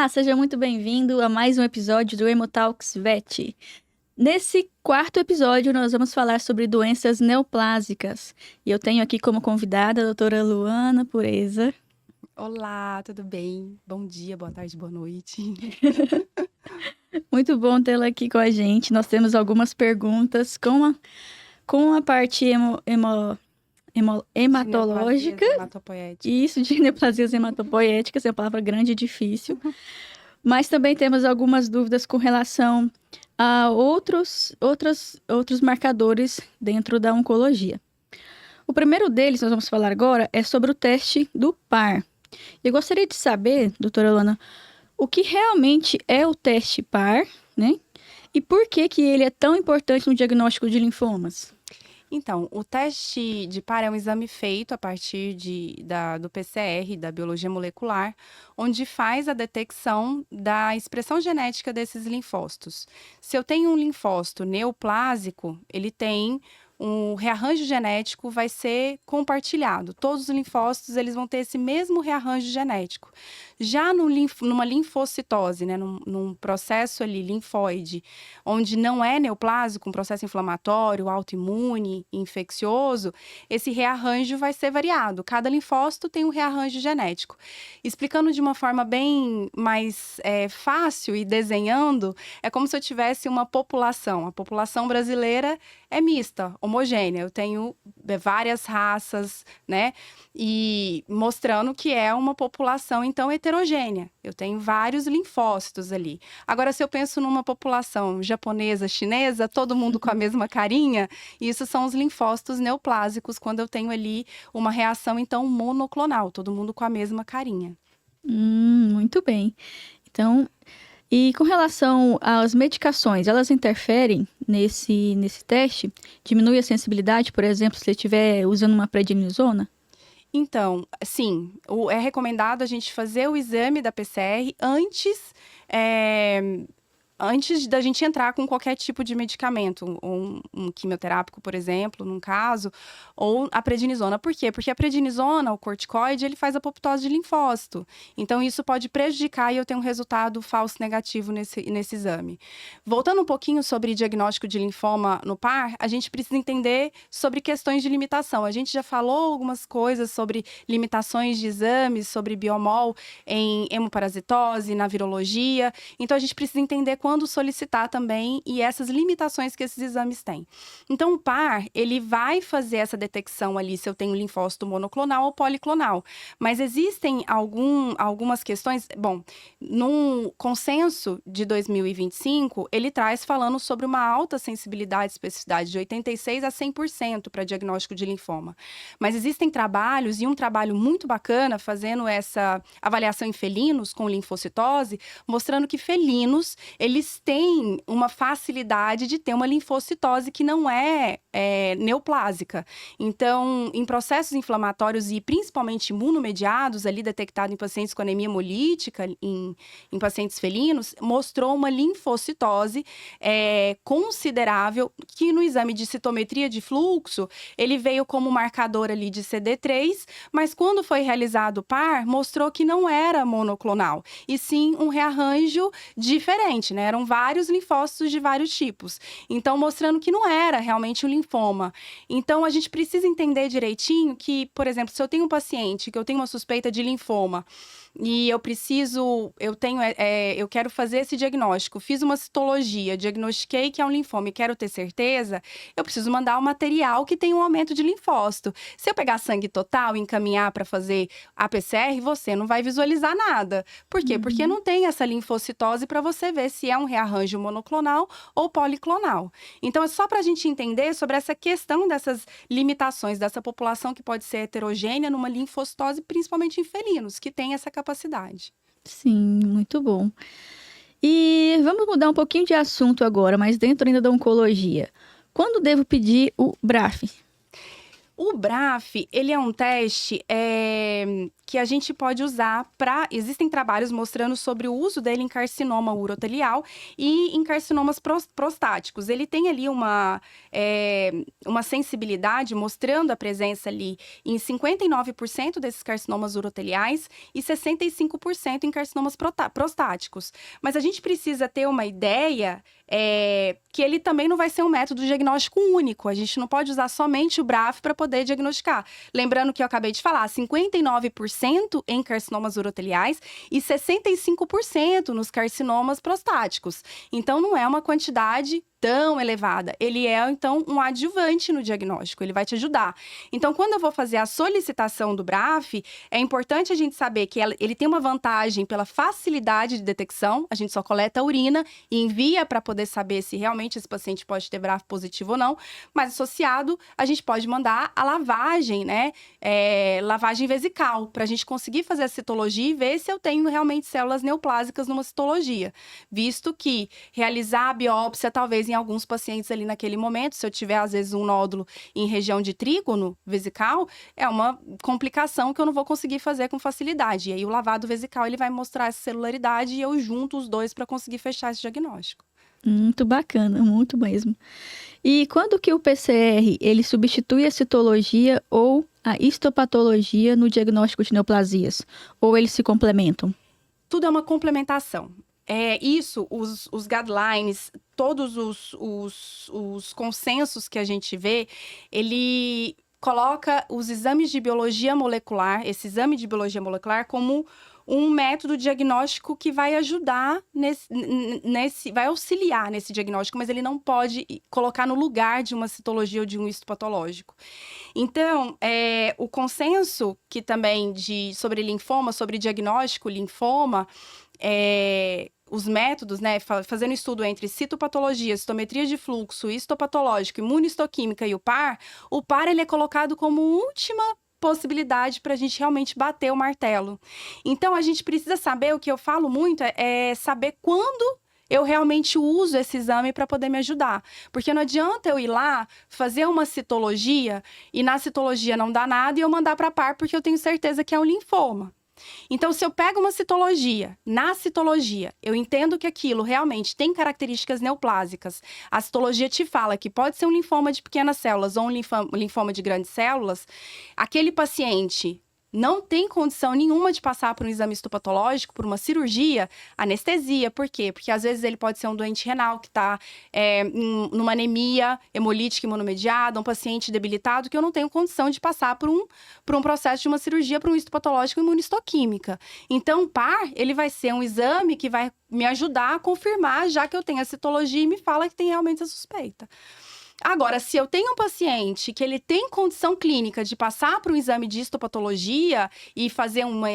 Olá, seja muito bem-vindo a mais um episódio do Hemotalks Vet. Nesse quarto episódio, nós vamos falar sobre doenças neoplásicas. E eu tenho aqui como convidada a doutora Luana Pureza. Olá, tudo bem? Bom dia, boa tarde, boa noite. Muito bom tê-la aqui com a gente. Nós temos algumas perguntas com a parte hematológica. Neoplasias hematopoéticas. Isso, de neoplasias hematopoéticas, é uma palavra grande e difícil. Mas também temos algumas dúvidas com relação a outros marcadores dentro da oncologia. O primeiro deles, nós vamos falar agora, é sobre o teste do PAR. Eu gostaria de saber, doutora Luana, o que realmente é o teste PAR, né? E por que ele é tão importante no diagnóstico de linfomas? Então, o teste de PAR é um exame feito a partir do PCR, da biologia molecular, onde faz a detecção da expressão genética desses linfócitos. Se eu tenho um linfócito neoplásico, ele tem um rearranjo genético vai ser compartilhado. Todos os linfócitos eles vão ter esse mesmo rearranjo genético. Já numa linfocitose, né, num processo ali linfóide, onde não é neoplásico, um processo inflamatório, autoimune, infeccioso, esse rearranjo vai ser variado. Cada linfócito tem um rearranjo genético. Explicando de uma forma bem mais fácil e desenhando, é como se eu tivesse uma população. A população brasileira é mista, homogênea. Eu tenho várias raças, né? E mostrando que é uma população, então, heterogênea. Eu tenho vários linfócitos ali. Agora, se eu penso numa população japonesa, chinesa, todo mundo com a mesma carinha, isso são os linfócitos neoplásicos, quando eu tenho ali uma reação, então, monoclonal, todo mundo com a mesma carinha. Muito bem. Então, e com relação às medicações, elas interferem nesse teste? Diminui a sensibilidade, por exemplo, se você estiver usando uma prednisona? Então, sim, é recomendado a gente fazer o exame da PCR antes da gente entrar com qualquer tipo de medicamento, um quimioterápico, por exemplo, num caso, ou a prednisona. Por quê? Porque a prednisona, o corticoide, ele faz apoptose de linfócito. Então, isso pode prejudicar e eu ter um resultado falso negativo nesse exame. Voltando um pouquinho sobre diagnóstico de linfoma no par, a gente precisa entender sobre questões de limitação. A gente já falou algumas coisas sobre limitações de exames, sobre biomol em hemoparasitose, na virologia. Então, a gente precisa entender quando solicitar também e essas limitações que esses exames têm. Então, o PAR, ele vai fazer essa detecção ali se eu tenho linfócito monoclonal ou policlonal. Mas existem algumas questões... Bom, no consenso de 2025, ele traz falando sobre uma alta sensibilidade e especificidade de 86% a 100% para diagnóstico de linfoma. Mas existem trabalhos, e um trabalho muito bacana, fazendo essa avaliação em felinos com linfocitose, mostrando que felinos, eles têm uma facilidade de ter uma linfocitose que não é neoplásica. Então, em processos inflamatórios e principalmente imunomediados, ali detectado em pacientes com anemia hemolítica, em pacientes felinos, mostrou uma linfocitose considerável, que no exame de citometria de fluxo, ele veio como marcador ali de CD3, mas quando foi realizado o PAR, mostrou que não era monoclonal, e sim um rearranjo diferente, né? Eram vários linfócitos de vários tipos. Então, mostrando que não era realmente um linfoma. Então, a gente precisa entender direitinho que, por exemplo, se eu tenho um paciente que eu tenho uma suspeita de linfoma e eu quero fazer esse diagnóstico, fiz uma citologia, diagnostiquei que é um linfoma e quero ter certeza, eu preciso mandar um material que tenha um aumento de linfócito. Se eu pegar sangue total e encaminhar para fazer a PCR, você não vai visualizar nada. Por quê? Porque não tem essa linfocitose para você ver se é um rearranjo monoclonal ou policlonal. Então, é só para a gente entender sobre essa questão dessas limitações dessa população que pode ser heterogênea numa linfocitose, principalmente em felinos, que tem essa capacidade. Sim, muito bom. E vamos mudar um pouquinho de assunto agora, mas dentro ainda da oncologia. Quando devo pedir o BRAF? O BRAF, ele é um teste que a gente pode usar para... Existem trabalhos mostrando sobre o uso dele em carcinoma urotelial e em carcinomas prostáticos. Ele tem ali uma sensibilidade mostrando a presença ali em 59% desses carcinomas uroteliais e 65% em carcinomas prostáticos. Mas a gente precisa ter uma ideia que ele também não vai ser um método diagnóstico único. A gente não pode usar somente o BRAF para poder diagnosticar. Lembrando que eu acabei de falar, 59% em carcinomas uroteliais e 65% nos carcinomas prostáticos. Então, não é uma quantidade tão elevada. Ele é, então, um adjuvante no diagnóstico, ele vai te ajudar. Então, quando eu vou fazer a solicitação do BRAF, é importante a gente saber que ele tem uma vantagem pela facilidade de detecção, a gente só coleta a urina e envia para poder saber se realmente esse paciente pode ter BRAF positivo ou não, mas associado, a gente pode mandar a lavagem, né? Lavagem vesical, para a gente conseguir fazer a citologia e ver se eu tenho realmente células neoplásicas numa citologia. Visto que realizar a biópsia, talvez em alguns pacientes ali naquele momento, se eu tiver, às vezes, um nódulo em região de trígono vesical, é uma complicação que eu não vou conseguir fazer com facilidade. E aí, o lavado vesical, ele vai mostrar essa celularidade e eu junto os dois para conseguir fechar esse diagnóstico. Muito bacana, muito mesmo. E quando que o PCR, ele substitui a citologia ou a histopatologia no diagnóstico de neoplasias? Ou eles se complementam? Tudo é uma complementação. Os guidelines, todos os consensos que a gente vê, ele coloca os exames de biologia molecular, esse exame de biologia molecular, como um método diagnóstico que vai ajudar vai auxiliar nesse diagnóstico, mas ele não pode colocar no lugar de uma citologia ou de um histopatológico. Então, o consenso que também sobre linfoma, sobre diagnóstico linfoma, os métodos, né, fazendo estudo entre citopatologia, citometria de fluxo, histopatológico, imunistoquímica e o par ele é colocado como última possibilidade para a gente realmente bater o martelo. Então, a gente precisa saber, o que eu falo muito é saber quando eu realmente uso esse exame para poder me ajudar. Porque não adianta eu ir lá, fazer uma citologia, e na citologia não dá nada, e eu mandar para par porque eu tenho certeza que é um linfoma. Então, se eu pego uma citologia, na citologia, eu entendo que aquilo realmente tem características neoplásicas, a citologia te fala que pode ser um linfoma de pequenas células ou um linfoma de grandes células, aquele paciente não tem condição nenhuma de passar por um exame histopatológico, por uma cirurgia, anestesia. Por quê? Porque às vezes ele pode ser um doente renal que está numa anemia hemolítica imunomediada, um paciente debilitado que eu não tenho condição de passar por um processo de uma cirurgia, por um histopatológico imunistoquímica. Então, o PAR, ele vai ser um exame que vai me ajudar a confirmar, já que eu tenho a citologia e me fala que tem realmente a suspeita. Agora, se eu tenho um paciente que ele tem condição clínica de passar por um exame de histopatologia e fazer uma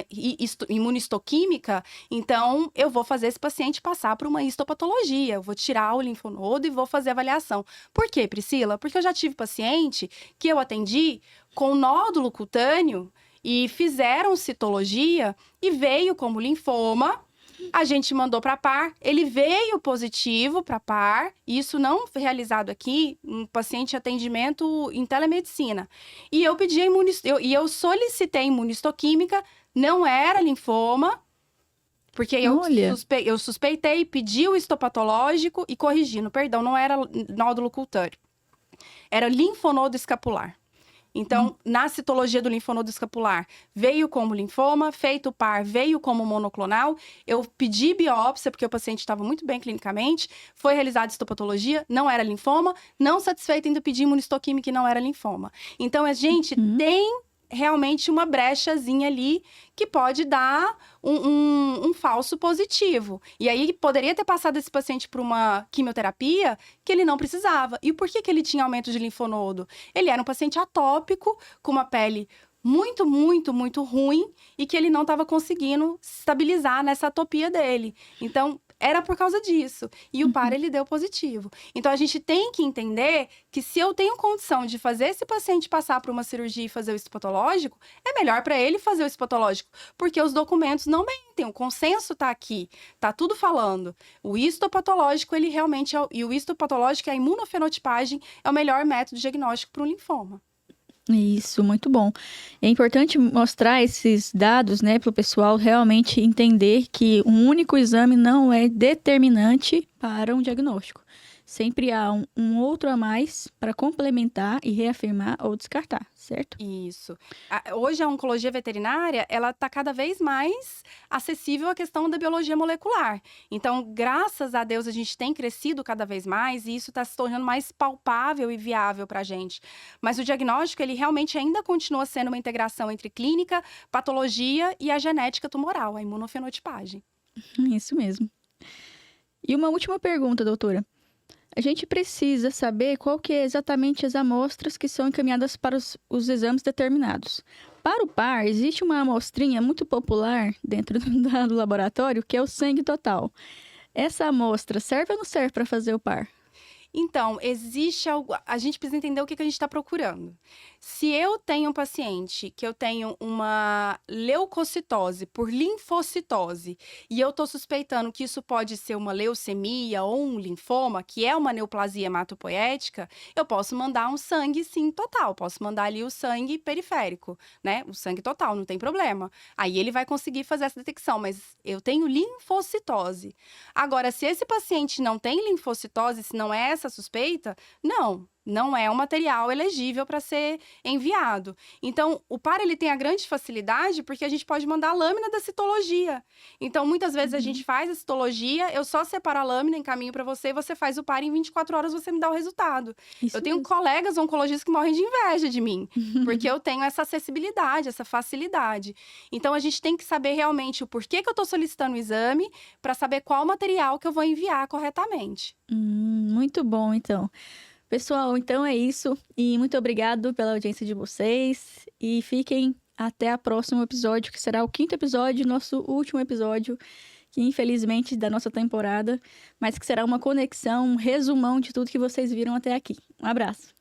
imunistoquímica, então eu vou fazer esse paciente passar por uma histopatologia. Eu vou tirar o linfonodo e vou fazer a avaliação. Por quê, Priscila? Porque eu já tive paciente que eu atendi com nódulo cutâneo e fizeram citologia e veio como linfoma. A gente mandou para par, ele veio positivo para par, isso não foi realizado aqui, um paciente de atendimento em telemedicina. E eu pedi eu solicitei imunistoquímica, não era linfoma, porque eu suspeitei, pedi o histopatológico e corrigindo, perdão, não era nódulo cutâneo, era linfonodo escapular. Então, na citologia do linfonodo escapular, veio como linfoma, feito par, veio como monoclonal. Eu pedi biópsia, porque o paciente estava muito bem clinicamente, foi realizada histopatologia, não era linfoma, não satisfeito, ainda pedi imunistoquímica e não era linfoma. Então, a gente tem realmente uma brechazinha ali que pode dar um falso positivo. E aí, poderia ter passado esse paciente por uma quimioterapia que ele não precisava. E por que ele tinha aumento de linfonodo? Ele era um paciente atópico, com uma pele muito, muito, muito ruim e que ele não estava conseguindo estabilizar nessa atopia dele. Então, era por causa disso. E o par, ele deu positivo. Então, a gente tem que entender que se eu tenho condição de fazer esse paciente passar por uma cirurgia e fazer o histopatológico, é melhor para ele fazer o histopatológico, porque os documentos não mentem, o consenso está aqui, está tudo falando. O histopatológico, ele realmente e o histopatológico, a imunofenotipagem, é o melhor método diagnóstico para um linfoma. Isso, muito bom. É importante mostrar esses dados, né, para o pessoal realmente entender que um único exame não é determinante para um diagnóstico. Sempre há um outro a mais para complementar e reafirmar ou descartar, certo? Isso. Hoje a oncologia veterinária, ela está cada vez mais acessível à questão da biologia molecular. Então, graças a Deus, a gente tem crescido cada vez mais e isso está se tornando mais palpável e viável para a gente. Mas o diagnóstico, ele realmente ainda continua sendo uma integração entre clínica, patologia e a genética tumoral, a imunofenotipagem. Isso mesmo. E uma última pergunta, doutora. A gente precisa saber qual que é exatamente as amostras que são encaminhadas para os exames determinados. Para o par, existe uma amostrinha muito popular dentro do laboratório, que é o sangue total. Essa amostra serve ou não serve para fazer o par? Então, existe algo. A gente precisa entender o que a gente está procurando. Se eu tenho um paciente que eu tenho uma leucocitose por linfocitose e eu estou suspeitando que isso pode ser uma leucemia ou um linfoma, que é uma neoplasia hematopoética, eu posso mandar um sangue, sim, total. Posso mandar ali o sangue periférico, né? O sangue total, não tem problema. Aí ele vai conseguir fazer essa detecção, mas eu tenho linfocitose. Agora, se esse paciente não tem linfocitose, se não é essa suspeita, não é um material elegível para ser enviado. Então, o par ele tem a grande facilidade porque a gente pode mandar a lâmina da citologia. Então, muitas vezes a gente faz a citologia, eu só separo a lâmina, encaminho para você, você faz o par em 24 horas, você me dá o resultado. Isso Eu tenho mesmo. colegas oncologistas que morrem de inveja de mim, porque eu tenho essa acessibilidade, essa facilidade. Então, a gente tem que saber realmente o porquê que eu estou solicitando o exame para saber qual material que eu vou enviar corretamente. Muito bom, então. Pessoal, então é isso. E muito obrigado pela audiência de vocês. E fiquem até o próximo episódio, que será o 5º episódio, nosso último episódio, que infelizmente da nossa temporada, mas que será uma conexão, um resumão de tudo que vocês viram até aqui. Um abraço.